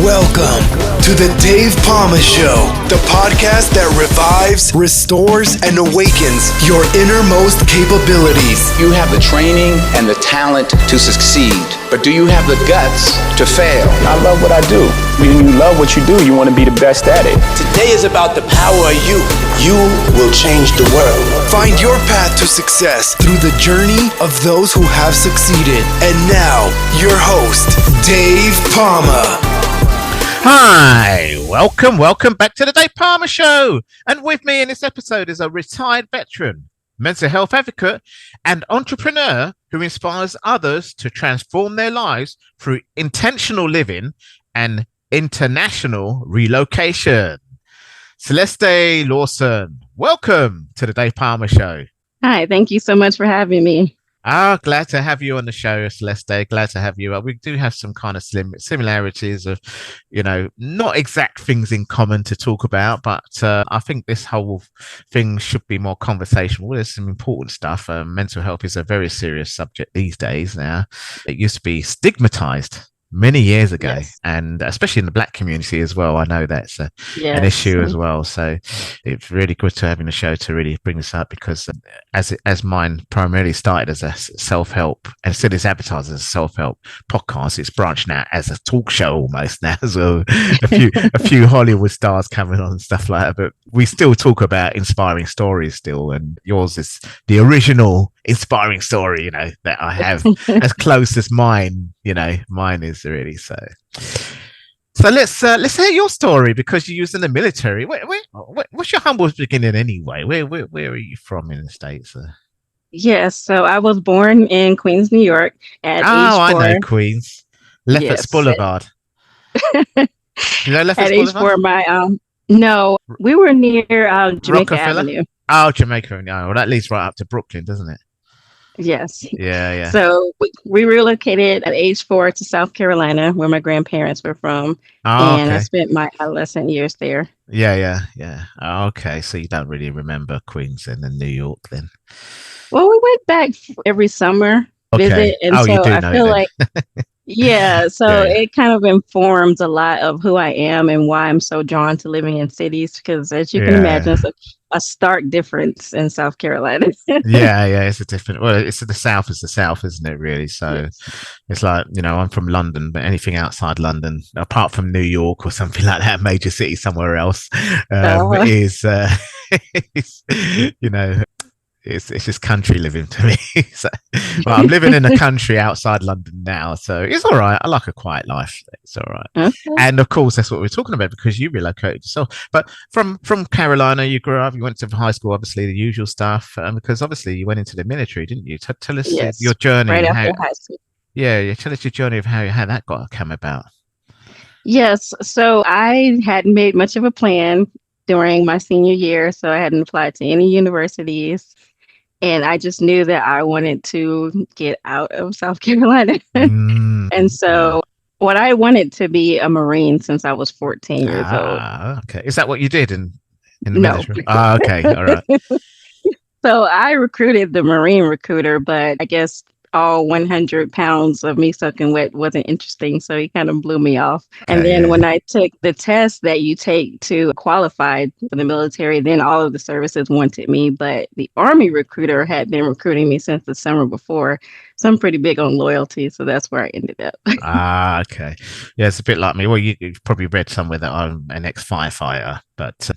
Welcome to the Dave Pamah Show, the podcast that revives, restores, and awakens your innermost capabilities. You have the training and the talent to succeed, but do you have the guts to fail? I love what I do. When you love what you do, you want to be the best at it. Today is about the power of you. You will change the world. Find your path to success through the journey of those who have succeeded. And now, your host, Dave Pamah. Hi, welcome back to the Dave Pamah Show. And with me in this episode is a retired veteran, mental health advocate, and entrepreneur who inspires others to transform their lives through intentional living and international relocation. Celesté Lawson, welcome to the Dave Pamah Show. Hi, thank you so much for having me. Glad to have you on the show, Celesté. Glad to have you. We do have some kind of similarities of, not exact things in common to talk about, but I think this whole thing should be more conversational. There's some important stuff. Mental health is a very serious subject these days now. It used to be stigmatized many years ago, yes. And especially in the Black community as well. I know that's an issue as well. So it's really good to have in the show to really bring this up, because as mine primarily started as a self-help and still is advertised as a self-help podcast, it's branched out as a talk show almost now as well. A few Hollywood stars coming on and stuff like that, but we still talk about inspiring stories still, and yours is the original inspiring story, that I have as close as mine is really. So let's hear your story, because you used in the military. What's your humble beginning anyway? Where are you from in the States? Yes, so I was born in Queens, New York at age 4. I know Queens. Lefferts Boulevard. You know Lefferts at Boulevard? Age 4, no, we were near Jamaica Avenue. Oh, Jamaica. No, well, that leads right up to Brooklyn, doesn't it? Yes. Yeah. So we relocated at age 4 to South Carolina, where my grandparents were from. And I spent my adolescent years there. Yeah. Okay. So you don't really remember Queens and then New York then? Well, we went back every summer, visit. And so you do I know feel then. like, it kind of informs a lot of who I am and why I'm so drawn to living in cities, because as you can imagine, it's a stark difference in South Carolina. It's a different, it's the South is the South, isn't it, really? So It's like, I'm from London, but anything outside London, apart from New York or something like that, major city somewhere else, it's just country living to me. So, I'm living in a country outside London now, so it's all right. I like a quiet life. It's all right. Okay. And of course, that's what we're talking about, because you relocated yourself. But from Carolina, you grew up, you went to high school, obviously the usual stuff, because obviously you went into the military, didn't you? Tell us your journey. Right after high school. Yeah, tell us your journey of how that come about. Yes, so I hadn't made much of a plan during my senior year, so I hadn't applied to any universities. And I just knew that I wanted to get out of South Carolina. And so I wanted to be a Marine since I was 14 years old. Okay. Is that what you did in the military? Okay. All right. So I recruited the Marine recruiter, but I guess all 100 pounds of me soaking wet wasn't interesting. So he kind of blew me off. And then when I took the test that you take to qualify for the military, then all of the services wanted me. But the Army recruiter had been recruiting me since the summer before. So I'm pretty big on loyalty. So that's where I ended up. Okay. Yeah, it's a bit like me. Well, you've probably read somewhere that I'm an ex-firefighter, but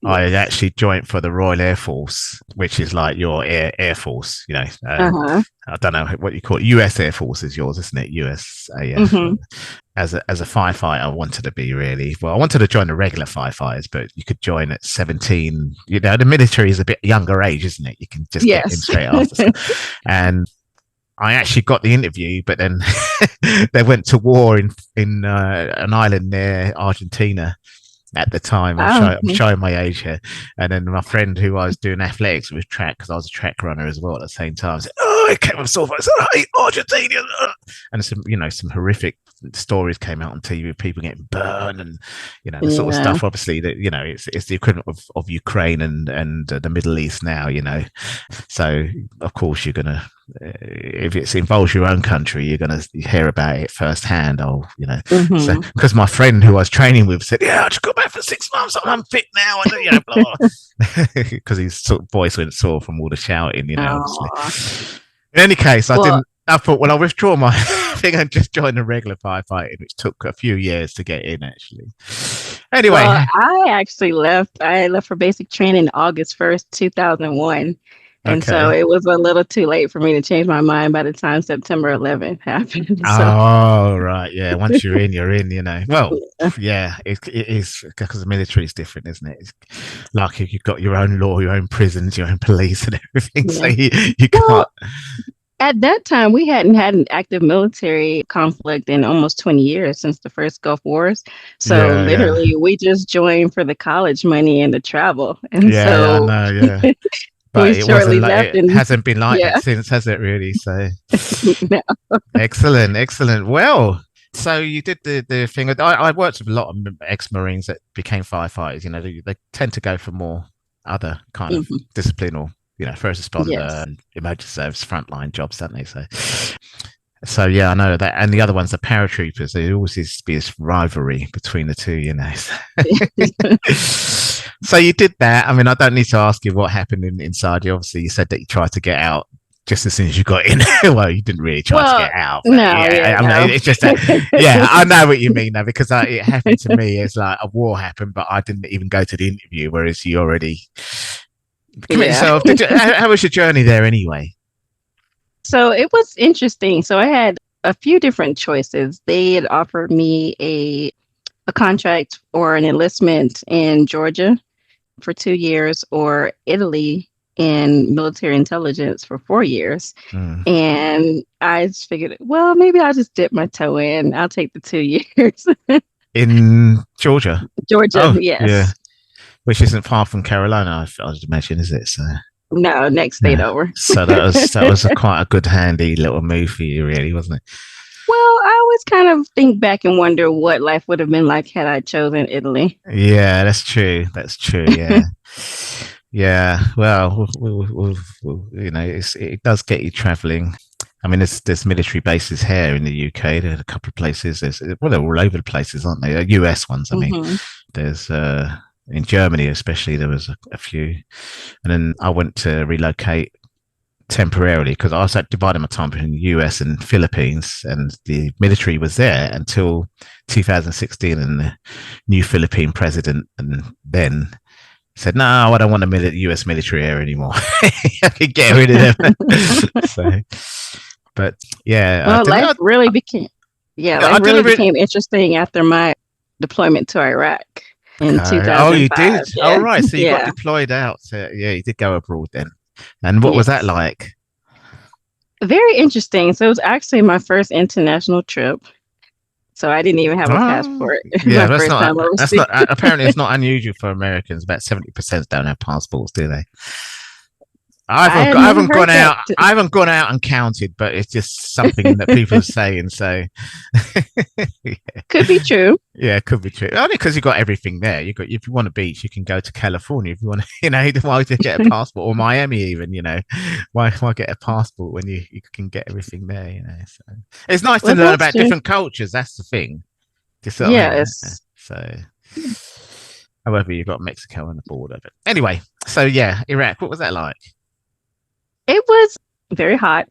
I actually joined for the Royal Air Force, which is like your Air Force, I don't know what you call it. US Air Force is yours, isn't it? USAF. As a firefighter, I wanted to be really. Well, I wanted to join the regular firefighters, but you could join at 17. The military is a bit younger age, isn't it? You can just get in straight after. And I actually got the interview, but then they went to war in an island near Argentina at the time. I'm showing my age here. And then my friend who I was doing athletics with track, because I was a track runner as well at the same time, said, I came with sore. I said, I hate Argentina. And some horrific stories came out on TV, people getting burned and the sort of stuff. Obviously, that it's the equivalent of Ukraine and the Middle East now. So of course you're gonna if it involves your own country, you're going to hear about it firsthand. So Mm-hmm. because my friend who I was training with said, "Yeah, I just got back for 6 months. I'm fit now," and blah, because his sort of voice went sore from all the shouting. Obviously. In any case, I thought, well, I'll withdraw my thing and just join the regular firefighting, which took a few years to get in, actually. Anyway. Well, I actually left. I left for basic training August 1st, 2001. And so it was a little too late for me to change my mind by the time September 11th happened. Oh, right. Yeah. Once you're in, you're in, Well, yeah, it is, because the military is different, isn't it? It's like you've got your own law, your own prisons, your own police and everything. Yeah. So you can't. At that time, we hadn't had an active military conflict in almost 20 years since the first Gulf Wars. So literally, we just joined for the college money and the travel. And I know, yeah. But it hasn't been like that since, has it really? So no. Excellent. Well, so you did the thing. I worked with a lot of ex-Marines that became firefighters. They tend to go for more other kind of discipline, or first responder and emergency service frontline jobs, don't they? So yeah, I know that. And the other ones, the paratroopers, there always used to be this rivalry between the two, So you did that. I mean, I don't need to ask you what happened inside you. Obviously, you said that you tried to get out just as soon as you got in. Well, you didn't really try to get out. No, I mean, it's just I know what you mean, though, because it happened to me. It's like a war happened, but I didn't even go to the interview, whereas you already commit yourself. How was your journey there anyway? So it was interesting. So I had a few different choices. They had offered me a contract or an enlistment in Georgia for 2 years, or Italy in military intelligence for 4 years. And I just figured, well, maybe I'll just dip my toe in. I'll take the 2 years. In Georgia? Georgia, yes. Yeah. Which isn't far from Carolina, I'd imagine, is it? So no, next state over. So that was quite a good, handy little move for you, really, wasn't it? Well, I always kind of think back and wonder what life would have been like had I chosen Italy. Yeah, that's true. Yeah. Yeah. Well, it does get you traveling. I mean, there's military bases here in the UK. There's a couple of places. They're all over the places, aren't they? US ones. I mean, there's in Germany, especially, there was a few. And then I went to relocate temporarily because I was dividing my time between the US and Philippines, and the military was there until 2016, and the new Philippine president and then said, "No, I don't want the US military here anymore." I could get rid of them. But yeah, well, life really became interesting after my deployment to Iraq in 2005. Oh, you did? Yeah. Oh, right. So you got deployed out. So, you did go abroad then. And what was that like? Very interesting. So it was actually my first international trip. So I didn't even have a passport. Yeah, apparently it's not unusual for Americans. About 70% don't have passports, do they? I haven't gone out and counted, but it's just something that people are saying. So could be true. Yeah, it could be true. Only because you've got everything there. If you want a beach, you can go to California. If you want to, why would you get a passport, or Miami even? Why get a passport when you can get everything there? So it's nice to learn about different cultures. That's the thing. Yes. So, however, you've got Mexico on the border. But anyway, so yeah, Iraq. What was that like? It was very hot,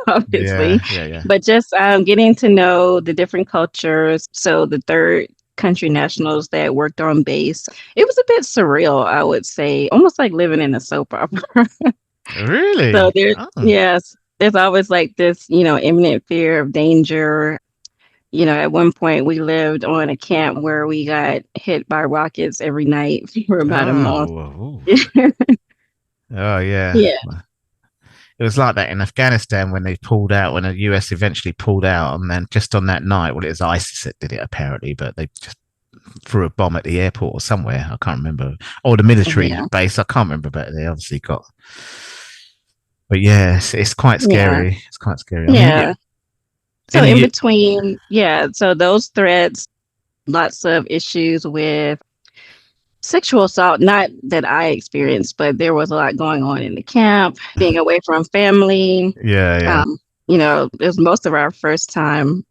obviously, but just getting to know the different cultures. So the third country nationals that worked on base, it was a bit surreal, I would say, almost like living in a soap opera. Really? So there's always like this, imminent fear of danger. At one point we lived on a camp where we got hit by rockets every night for about a month. Oh yeah. Yeah. It was like that in Afghanistan when the US eventually pulled out, and then just on that night, well, it was ISIS that did it apparently, but they just threw a bomb at the airport or somewhere. I can't remember. Or the military base. I can't remember, but they obviously got. But yeah, it's quite scary. Yeah. It's quite scary. Yeah. So in between, so those threats, lots of issues with Sexual assault, not that I experienced, but there was a lot going on in the camp, being away from family. Yeah. It was most of our first time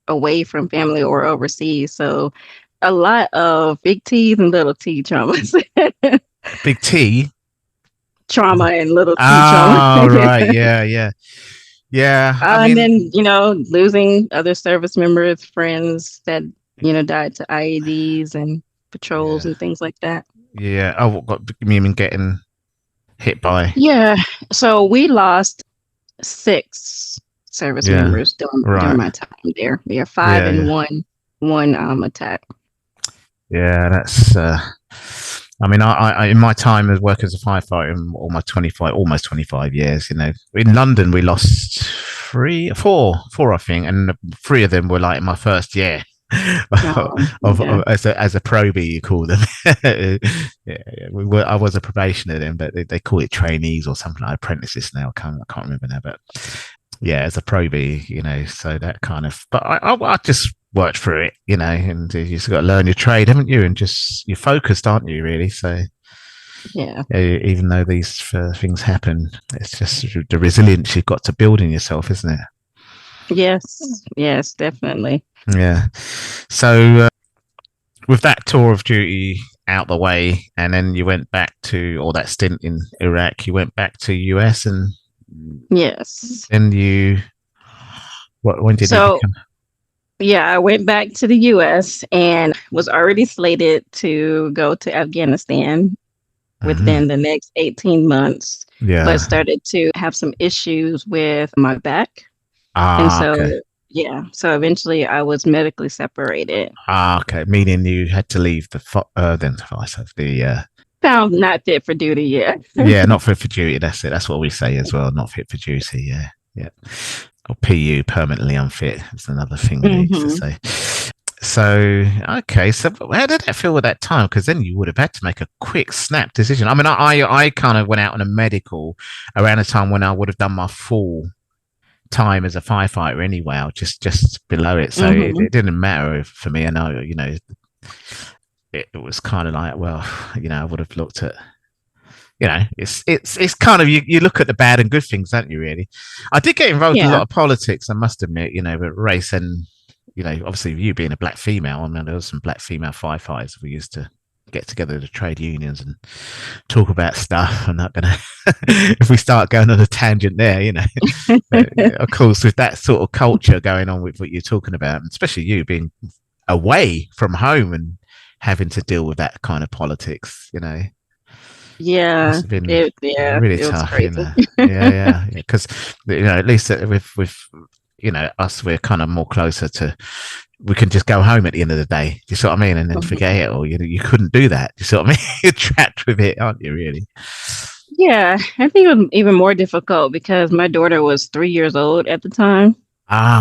away from family or overseas. So a lot of big T's and little T traumas. Big T? Trauma and little T trauma. Oh, right. Yeah. And then, losing other service members, friends that, died to IEDs and patrols and things like that. Yeah. Oh, what you mean getting hit by? Yeah. So we lost 6 service members during my time there. We are 5 and one attack. Yeah, that's. I in my time as work as a firefighter, almost 25 years. In London we lost 4, I think, and 3 of them were like in my first year. As a probie, you call them. I was a probationer then, but they call it trainees or something like apprentices now. I can't remember now, but yeah, as a probie, so that kind of. But I just worked through it, and you just got to learn your trade, haven't you? And just you're focused, aren't you? Really, so. Yeah. Even though these things happen, it's just the resilience you've got to build in yourself, isn't it? Yes, definitely. Yeah. So with that tour of duty out the way, and then you went back to, or that stint in Iraq, you went back to US, and yes. And when did you become? Yeah, I went back to the US and was already slated to go to Afghanistan within the next 18 months. Yeah. But started to have some issues with my back. And so, okay. So eventually I was medically separated. Okay. Meaning you had to leave the found not fit for duty, yeah, not fit for duty. That's it. That's what we say as well. Not fit for duty. Yeah. Or PU, permanently unfit. That's another thing we need to say. So, okay. So how did that feel at that time? Because then you would have had to make a quick snap decision. I mean, I kind of went out on a medical around the time when I would have done my full time as a firefighter anyway. I was just below it. So it didn't matter for me. I know, it was kind of like, well, I would have looked at, it's kind of, you look at the bad and good things, don't you, really? I did get involved in a lot of politics, I must admit, with race and, obviously you being a black female, I mean, there was some black female firefighters. We used to get together to trade unions and talk about stuff. I'm not going to, if we start going on a tangent there, but, of course, with that sort of culture going on with what you're talking about, and especially you being away from home and having to deal with that kind of politics, Yeah, must have been really tough. Because at least with us, we're kind of more closer to. We can just go home at the end of the day. Do you see what I mean? And then forget it, or you couldn't do that. Do you see what I mean? You're trapped with it, aren't you? Really? Yeah, I think it was even more difficult because my daughter was 3 years old at the time.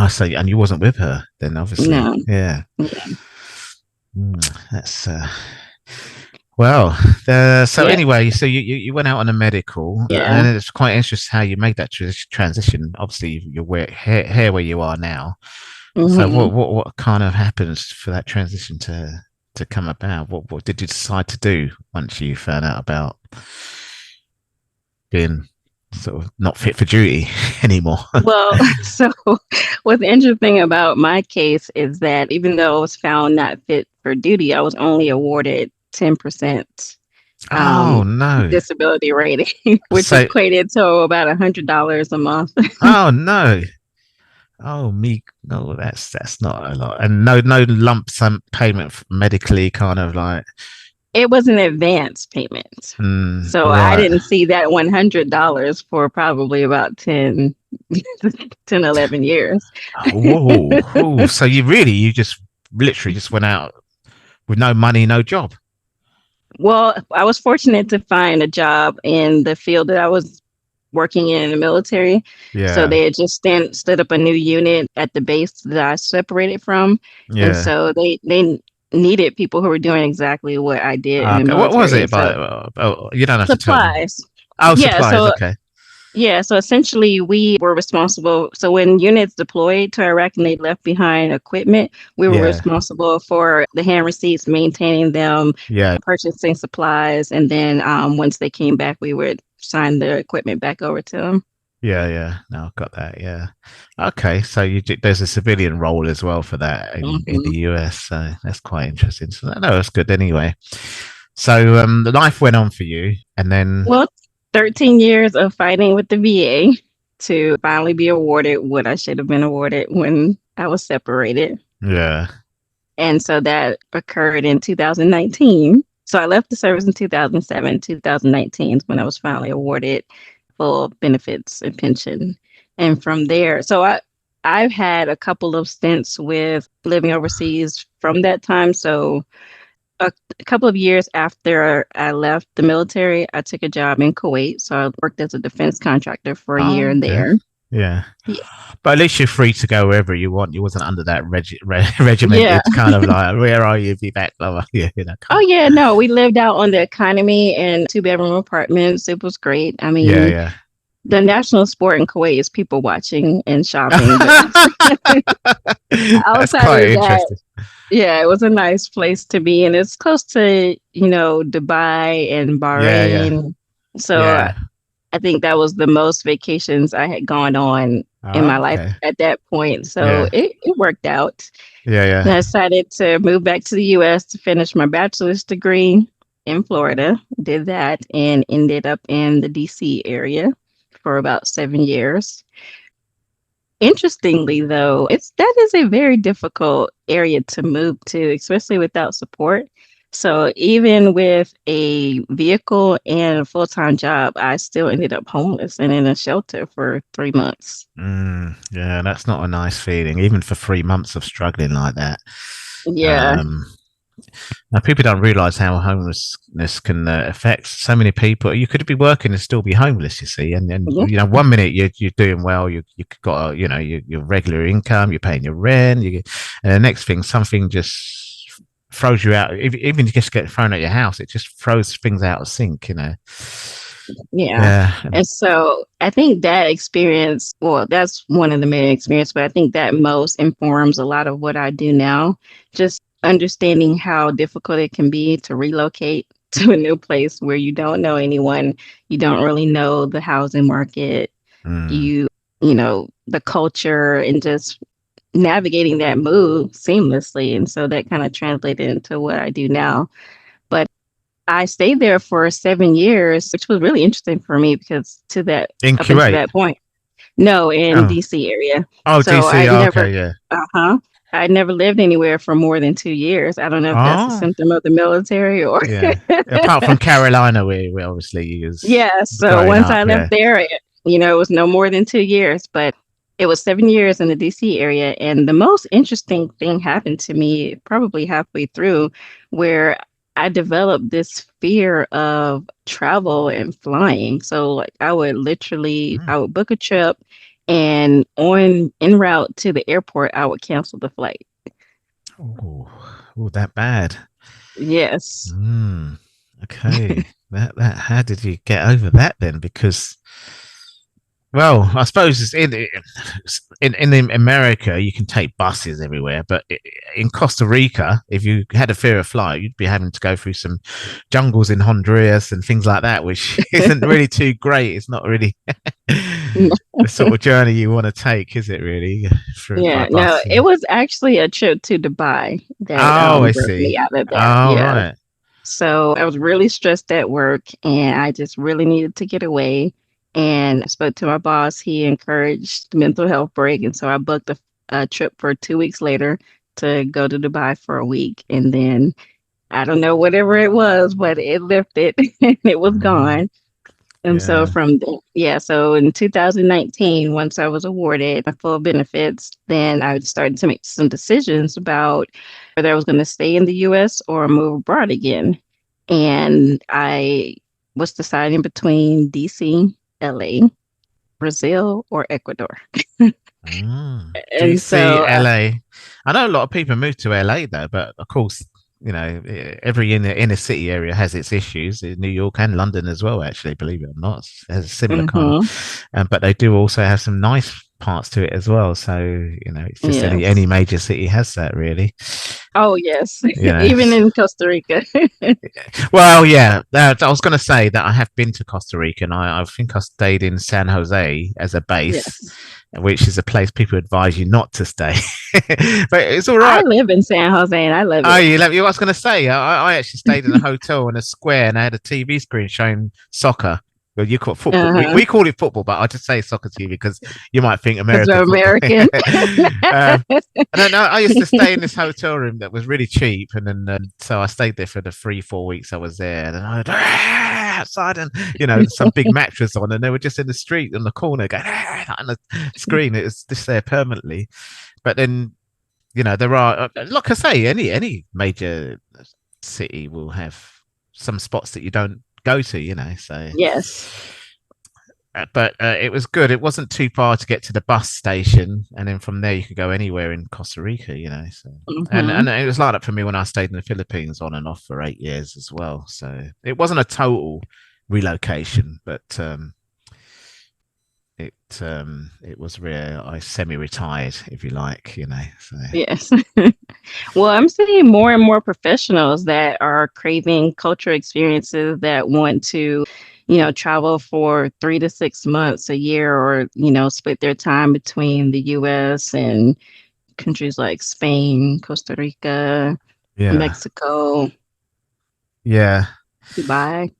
So and you wasn't with her then, obviously. No. Yeah. That's well. Anyway, so you went out on a medical, and it's quite interesting how you made that transition. Obviously, you're here where you are now. So what kind of happens for that transition to come about? What did you decide to do once you found out about being sort of not fit for duty anymore? Well, so what's interesting about my case is that even though I was found not fit for duty, I was only awarded 10% disability rating, which equated to about $100 a month. Oh no. Oh me, no, that's not a lot, and no lump sum payment medically, kind of like. It was an advance payment, so I didn't see that $100 for probably about 10, 11 years. Whoa. So you just literally just went out with no money, no job. Well, I was fortunate to find a job in the field that I was working in the military. Yeah. So they had just stood up a new unit at the base that I separated from. Yeah. And so they needed people who were doing exactly what I did. In the military. What was it? So, you don't have supplies. To tell me. Oh, supplies. Okay. Yeah, so essentially we were responsible. So when units deployed to Iraq and they left behind equipment, we were Yeah. responsible for the hand receipts, maintaining them, Yeah. purchasing supplies, and then once they came back, we would sign the equipment back over to them. Yeah. Yeah. No, I've got that. Yeah. Okay. So there's a civilian role as well for that in Hmm. the US. So that's quite interesting. So no, that's good anyway. So the life went on for you, and then Well, 13 years of fighting with the VA to finally be awarded what I should have been awarded when I was separated. yeah. And so that occurred in 2019. So I left the service in 2007. 2019 is when I was finally awarded full benefits and pension. And from there, I've had a couple of stints with living overseas from that time. So a couple of years after I left the military, I took a job in Kuwait. So I worked as a defense contractor for a year Oh, in okay. there. Yeah. Yeah. But at least you're free to go wherever you want. You wasn't under that Yeah. regimented kind of like, where are you? Be back, blah, blah. Yeah, Oh yeah, no, we lived out on the economy in two-bedroom apartments. It was great. I Yeah, mean, yeah. the national sport in Kuwait is people watching and shopping. But That's outside quite of that, interesting. yeah, it was a nice place to be, and it's close to, Dubai and Yeah, yeah, Bahrain. So yeah. I think that was the most vacations I had gone on in my Oh, life okay. at that point. So Yeah, it worked out. yeah, And I yeah. decided to move back to the US to finish my bachelor's degree in Florida. Did that and ended up in the DC area for about 7 years. Interestingly, though, that is a very difficult area to move to, especially without support. So even with a vehicle and a full-time job, I still ended up homeless and in a shelter for 3 months. Yeah, that's not a nice feeling, even for 3 months of struggling like that. Yeah. Um, Now, people don't realize how homelessness can affect so many people. You could be working and still be homeless, you see. And Yeah. 1 minute you're doing well, you've got your regular income, you're paying your rent, and the next thing something just throws you out. Even if you just get thrown out your house, it just throws things out of sync. Yeah. Yeah, And so I think that experience, well, that's one of the main experiences, but I think that most informs a lot of what I do now. Just understanding how difficult it can be to relocate to a new place where you don't know anyone, you don't really know the housing market, mm, the culture, and just navigating that move seamlessly. And so that kind of translated into what I do now. But I stayed there for 7 years, which was really interesting for me because in up until Kuwait. that point, no, in Oh, DC area. oh, So DC. Oh, okay, yeah. I never lived anywhere for more than 2 years. I don't know if that's a Oh, symptom of the military or yeah. Apart from Carolina, we obviously use yeah. So growing once up. I left Yeah. there, it was no more than 2 years, but it was 7 years in the DC area. And the most interesting thing happened to me probably halfway through, where I developed this fear of travel and flying. So like I would book a trip and en route to the airport, I would cancel the flight. Oh, that bad. Yes. Mm, okay. That. How did you get over that then? Because, well, I suppose it's in America you can take buses everywhere, but in Costa Rica, if you had a fear of flight, you'd be having to go through some jungles in Honduras and things like that, which isn't really too great. It's not really the sort of journey you want to take, is it? Really, through by Yeah, no, bus? it was actually a trip to Dubai that Oh, I broke see. me out of that. Oh, Yeah. right. So I was really stressed at work and I just really needed to get away. And I spoke to my boss. He encouraged the mental health break. And so I booked a trip for 2 weeks later to go to Dubai for a week. And then I don't know, whatever it was, but it lifted and it was Mm, gone. And so yeah. from there, yeah, so in 2019, once I was awarded my full benefits, then I started to make some decisions about whether I was going to stay in the US or move abroad again. And I was deciding between DC, LA, Brazil, or Ecuador. Mm. And DC, so, LA. I know a lot of people move to LA though, but of course, you know, every inner city area has its issues. New York and London as well, actually, believe it or not, has a similar kind of. But they do also have some nice parts to it as well. So you know, it's just any major city has that, really. Oh yes, You know, even in Costa Rica. Well, yeah, I was going to say that I have been to Costa Rica, and I think I stayed in San Jose as a base, which is a place people advise you not to stay. But it's all right. I live in San Jose, and I love it. Oh, you love it? I was going to say, I actually stayed in a hotel in a square, and I had a TV screen showing soccer. Well, you call it football. We call it football, but I just say soccer TV because you might think American. And I used to stay in this hotel room that was really cheap, and then so I stayed there for the 3-4 weeks I was there. And I had outside, and you know, some big mattress on, and they were just in the street on the corner going on the screen. It was just there permanently. But then, you know, there are, like I say, any major city will have some spots that you don't go to, you know. So yes, but it was good. It wasn't too far to get to the bus station, and then from there you could go anywhere in Costa Rica, you know. So and it was like that for me when I stayed in the Philippines on and off for 8 years as well. So it wasn't a total relocation, but it was where I semi-retired, if you like, you know. So yes. Well, I'm seeing more and more professionals that are craving cultural experiences, that want to, you know, travel for 3 to 6 months, a year, or, you know, split their time between the US and countries like Spain, Costa Rica, Mexico, Dubai.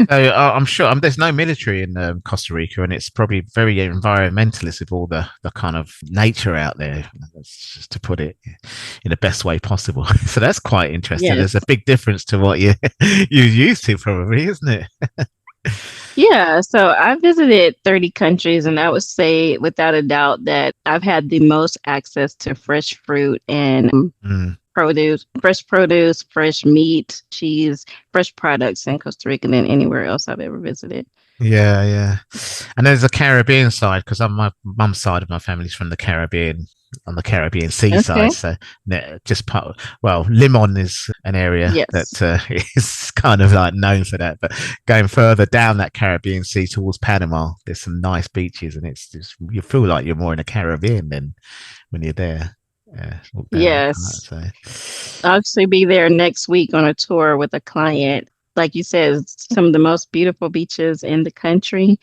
So I'm sure there's no military in Costa Rica, and it's probably very environmentalist with all the kind of nature out there, just to put it in the best way possible. So that's quite interesting. There's a big difference to what you're used to, probably, isn't it? Yeah, so I visited 30 countries, and I would say without a doubt that I've had the most access to fresh fruit and fresh produce, fresh meat, cheese, fresh products in Costa Rica than anywhere else I've ever visited. Yeah. And there's a Caribbean side, because my mum's side of my family's from the Caribbean, on the Caribbean seaside. So just Limon is an area that is kind of like known for that. But going further down that Caribbean Sea towards Panama, there's some nice beaches, and it's just, you feel like you're more in the Caribbean than when you're there. Yes. I'll actually be there next week on a tour with a client. Like you said, some of the most beautiful beaches in the country.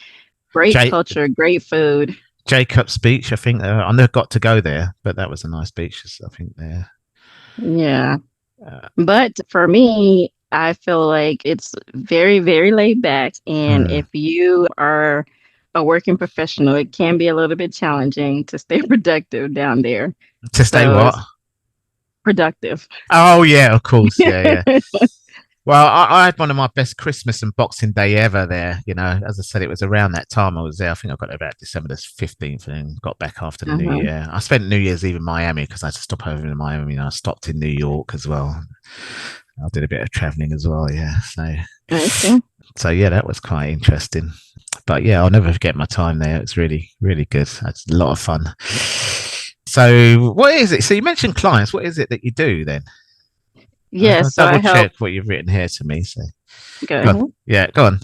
Great culture, great food. Jacob's Beach, I think. I never got to go there, but that was a nice beach, I think, there. Yeah. But for me, I feel like it's very, very laid back. And if you are a working professional, it can be a little bit challenging to stay productive down there. To stay what? Productive. Oh, yeah, of course. Yeah. Well, I had one of my best Christmas and Boxing Day ever there. You know, as I said, it was around that time I was there. I think I got there about December the 15th and got back after the New Year. I spent New Year's Eve in Miami because I had to stop over in Miami. You know, I stopped in New York as well. I did a bit of traveling as well. Yeah. So yeah, that was quite interesting. But yeah, I'll never forget my time there. It's really, really good. It's a lot of fun. So what is it? So you mentioned clients. What is it that you do then? Yes, so I check what you've written here to me. So go on. Yeah, go on.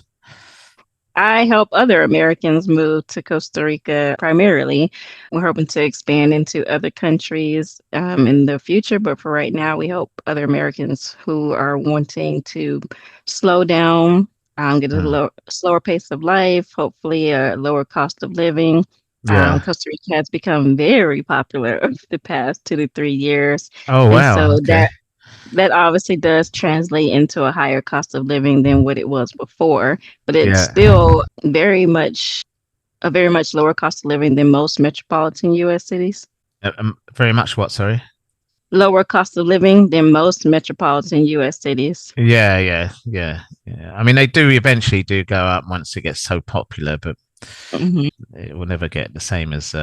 I help other Americans move to Costa Rica primarily. We're hoping to expand into other countries in the future, but for right now, we help other Americans who are wanting to slow down, get a slower pace of life, hopefully a lower cost of living. Costa Rica has become very popular over the past 2 to 3 years. Oh, wow. And so that obviously does translate into a higher cost of living than what it was before, but it's still a very much lower cost of living than most metropolitan U.S. cities. Very much what, sorry? Lower cost of living than most metropolitan U.S. cities. Yeah. I mean, they do eventually go up once it gets so popular, but it will never get the same as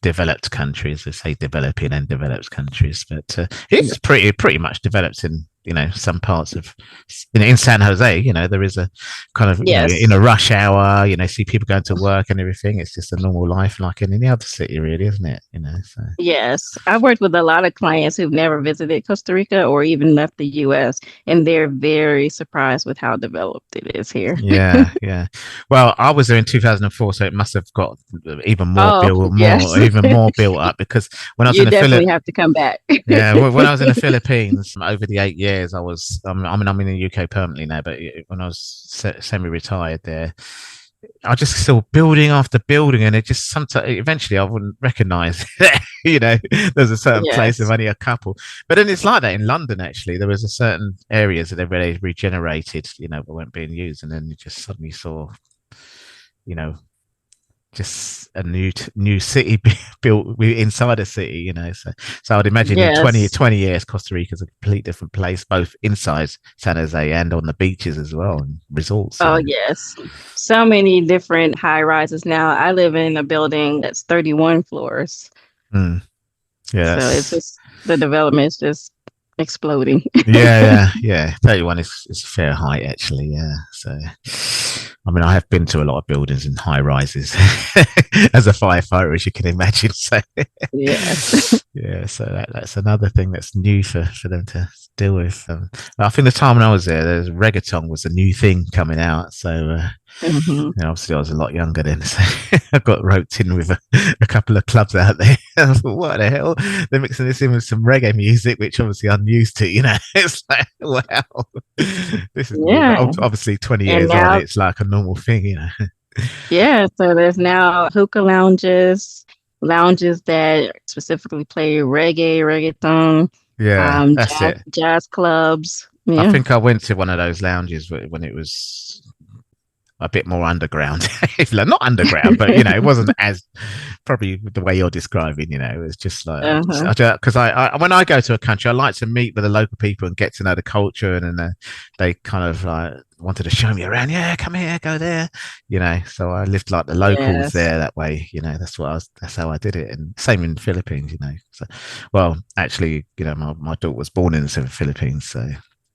developed countries. They say developing and developed countries, but it's pretty much developed in some parts of in San Jose, there is a kind of, Yes. in a rush hour, see people going to work and everything. It's just a normal life like in any other city, really, isn't it? So. Yes. I've worked with a lot of clients who've never visited Costa Rica or even left the US, and they're very surprised with how developed it is here. Yeah. Well, I was there in 2004, so it must have got even more even more built up, because when I was you in the definitely have to come back. Yeah, when I was in the Philippines over the 8 years, I'm in the UK permanently now, but when I was semi-retired there, I just saw building after building, and it just sometimes eventually I wouldn't recognize there's a certain place with only a couple. But then it's like that in London. Actually, there was a certain areas that they really regenerated, but weren't being used, and then you just suddenly saw just a new city built inside a city, so I'd imagine in 20 years Costa Rica is a completely different place, both inside San Jose and on the beaches as well, and resorts. Yes, so many different high rises now. I live in a building that's 31 floors. So it's just, the development is just exploding. yeah 31 is fair height, actually. So I have been to a lot of buildings and high rises as a firefighter, as you can imagine. So so that's another thing that's new for them to deal with. I think the time when I was there, reggaeton was a new thing coming out. So obviously I was a lot younger then, so I got roped in with a couple of clubs out there. I thought, what the hell? They're mixing this in with some reggae music, which obviously I'm used to. It's like, wow, this is obviously 20 years on. It's like a normal thing, Yeah, so there's now hookah lounges that specifically play reggaeton. That's it. Jazz clubs. Yeah. I think I went to one of those lounges when it was a bit more underground. Not underground, but it wasn't as probably the way you're describing. It was just like, because I when I go to a country, I like to meet with the local people and get to know the culture, and then they kind of like wanted to show me around. Yeah, come here, go there. So I lived like the locals there that way. That's how I did it, and same in the Philippines. So, well, actually, my daughter was born in the Philippines, so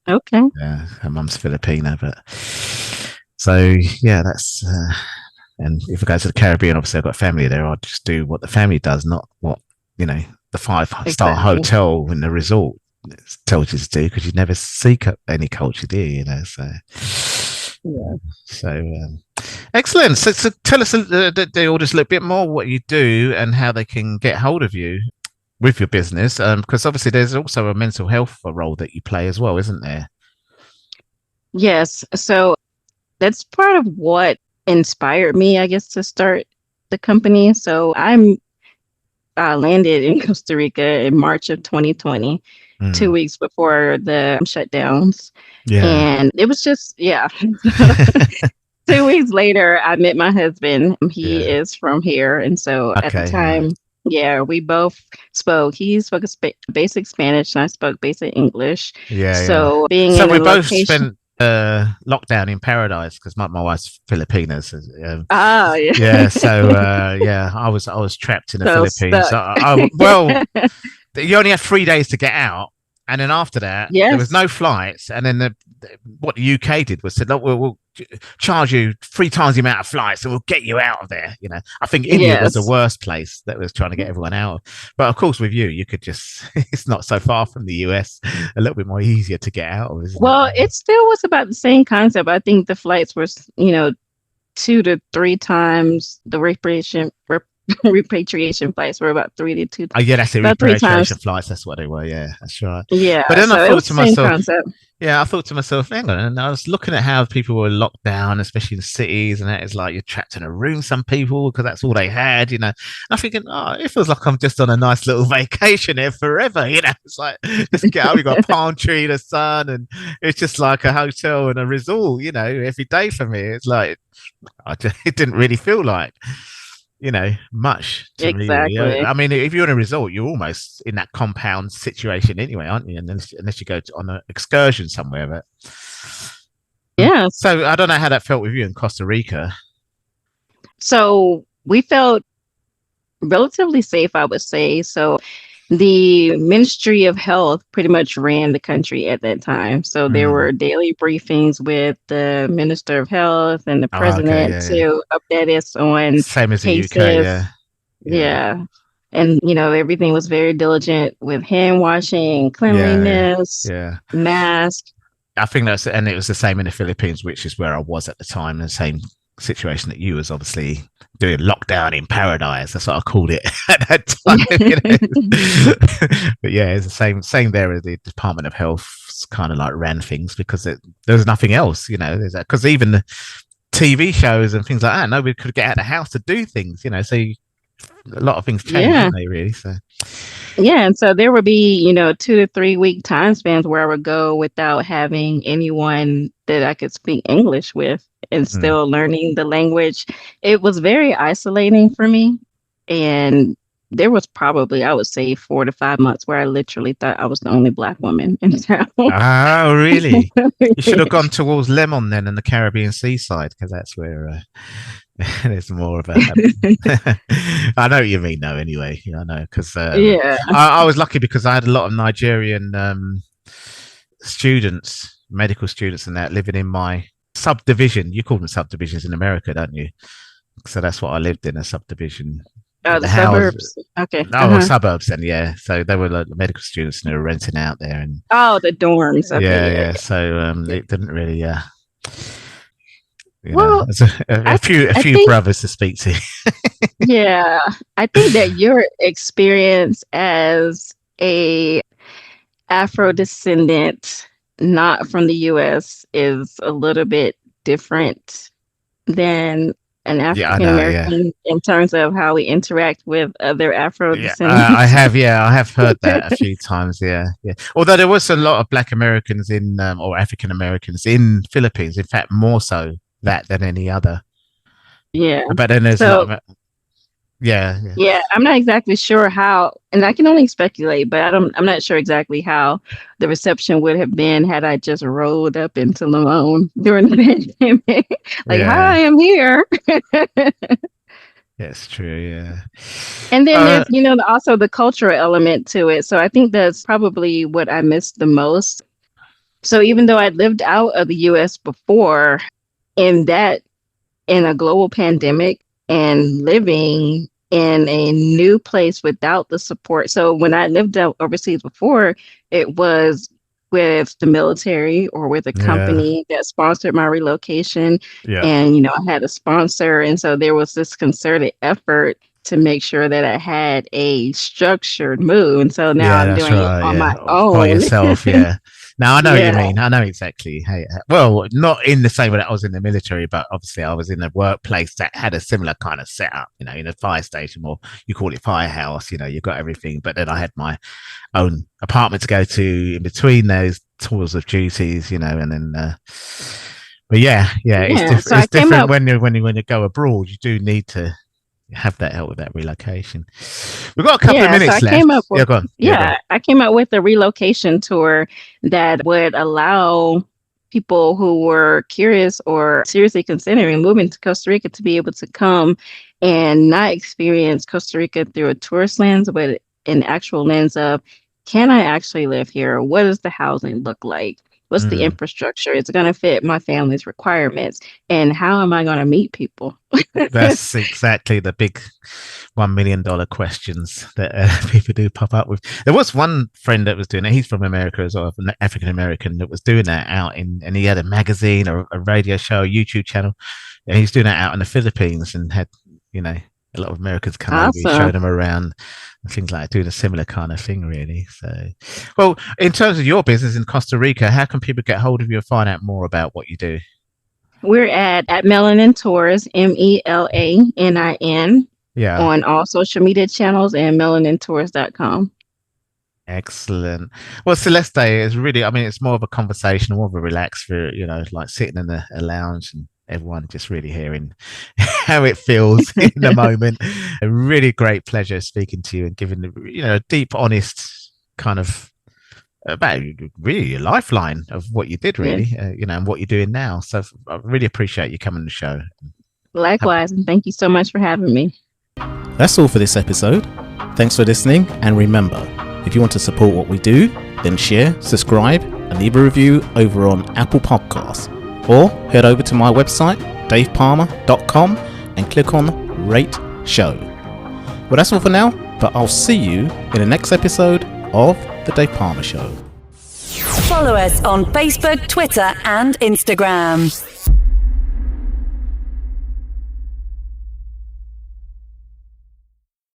okay, yeah, her mum's Filipino, but. So that's and if I go to the Caribbean, obviously I've got family there. I'll just do what the family does, not what the 5-star hotel in the resort tells you to do, because you never seek any culture, do you? So excellent. So tell us the audience a little bit more what you do and how they can get hold of you with your business, because obviously there's also a mental health role that you play as well, isn't there? Yes. So that's part of what inspired me, I guess, to start the company. So I'm landed in Costa Rica in March of 2020, 2 weeks before the shutdowns. Yeah. And it was just, 2 weeks later, I met my husband. He is from here. And so at the time, we both spoke. He spoke basic Spanish and I spoke basic English. So being in we both location, spent lockdown in paradise, because my wife's Filipina. So I was trapped in the Philippines. You only had 3 days to get out, and then after that there was no flights, and then what the UK did was said, look, we'll charge you 3 times the amount of flights and we'll get you out of there. I think India was the worst place that was trying to get everyone out of. But of course with you could just it's not so far from the US, a little bit more easier to get out of, isn't it? It still was about the same concept. I think the flights were 2 to 3 times the repatriation flights were about 3 to 2. Oh yeah, that's it. Repatriation flights. That's what they were. Yeah, that's right. Yeah, but then I thought to myself, hang on. And I was looking at how people were locked down, especially in cities, and that is like you're trapped in a room. Some people, because that's all they had. I'm thinking, it feels like I'm just on a nice little vacation here forever. It's like just get out. We got a palm tree, the sun, and it's just like a hotel and a resort. Every day for me, it's like it didn't really feel like. Much to exactly. Me. I mean, if you're in a resort, you're almost in that compound situation anyway, aren't you? And unless you go on an excursion somewhere, but yeah. So I don't know how that felt with you in Costa Rica. So we felt relatively safe, I would say. So the Ministry of Health pretty much ran the country at that time. So there were daily briefings with the Minister of Health and the president to update us on same as the UK, cases. Yeah. And, everything was very diligent with hand washing, cleanliness, mask. I think and it was the same in the Philippines, which is where I was at the time, the same situation that you was obviously doing lockdown in paradise. That's what I called it at that time. But yeah, it's the same there as the Department of Health kind of like ran things because there's nothing else, because even the TV shows and things like that, nobody could get out of the house to do things, so a lot of things change, don't they, really? So and so there would be 2 to 3 week time spans where I would go without having anyone that I could speak English with and still learning the language. It was very isolating for me, and there was probably, I would say, 4 to 5 months where I literally thought I was the only Black woman in town. Oh, really? You should have gone towards Lemon then and the Caribbean seaside, because that's where there's more of a I know what you mean though, anyway. I know, because I was lucky because I had a lot of Nigerian students, medical students and that, living in my subdivision. You call them subdivisions in America, don't you? So that's what I lived in, a subdivision. The suburbs. Okay. Suburbs then, yeah. So they were like medical students and they were renting out there, and the dorms. Okay, yeah. So it didn't really a few brothers to speak to. Yeah, I think that your experience as a Afro descendant, not from the U.S., is a little bit different than an African American in terms of how we interact with other Afro descendants. I have heard that a few times. Yeah. Although there was a lot of Black Americans or African Americans in Philippines. In fact, more so that than any other. Yeah. But then there's a lot of Yeah, I'm not exactly sure how, and I can only speculate, but I'm not sure exactly how the reception would have been had I just rolled up into Limon during the pandemic. Hi, I'm here. That's true, yeah. And then there's, also the cultural element to it. So I think that's probably what I missed the most. So even though I'd lived out of the US before, in a global pandemic and living in a new place without the support. So when I lived out overseas before, it was with the military or with a company that sponsored my relocation. Yeah. And, I had a sponsor. And so there was this concerted effort to make sure that I had a structured move. And so now I'm doing it on my own. By yourself, yeah. Now I know what you mean. I know exactly. Well, not in the same way that I was in the military, but obviously I was in a workplace that had a similar kind of setup, in a fire station, or you call it firehouse, you've got everything. But then I had my own apartment to go to in between those tours of duties, and then but it's different when you go abroad. You do need to have that help with that relocation. We've got a couple of minutes left. I came up with a relocation tour that would allow people who were curious or seriously considering moving to Costa Rica to be able to come and not experience Costa Rica through a tourist lens, but an actual lens of, can I actually live here? What does the housing look like? What's the infrastructure? It's going to fit my family's requirements. And how am I going to meet people? That's exactly the big $1 million questions that people do pop up with. There was one friend that was doing it. He's from America as well, an African American, that was doing that and he had a magazine or a radio show, a YouTube channel. And he's doing that out in the Philippines and had, a lot of Americans come over, showed them around and things like that, doing a similar kind of thing, really. So, well, in terms of your business in Costa Rica, how can people get hold of you and find out more about what you do? We're at Melanin Tours, MELANIN, on all social media channels, and melanintours.com. Excellent. Well, Celesté is really, it's more of a conversation, more of a relaxed, like sitting in a lounge and everyone just really hearing how it feels in the moment. A really great pleasure speaking to you and giving a deep, honest kind of about really your lifeline of what you did, really, and what you're doing now. So I really appreciate you coming on the show. Likewise, and thank you so much for having me. That's all for this episode. Thanks for listening, and remember, if you want to support what we do, then share, subscribe, and leave a review over on Apple Podcasts. Or head over to my website, davepalmer.com, and click on Rate Show. Well, that's all for now, but I'll see you in the next episode of The Dave Pamah Show. Follow us on Facebook, Twitter, and Instagram.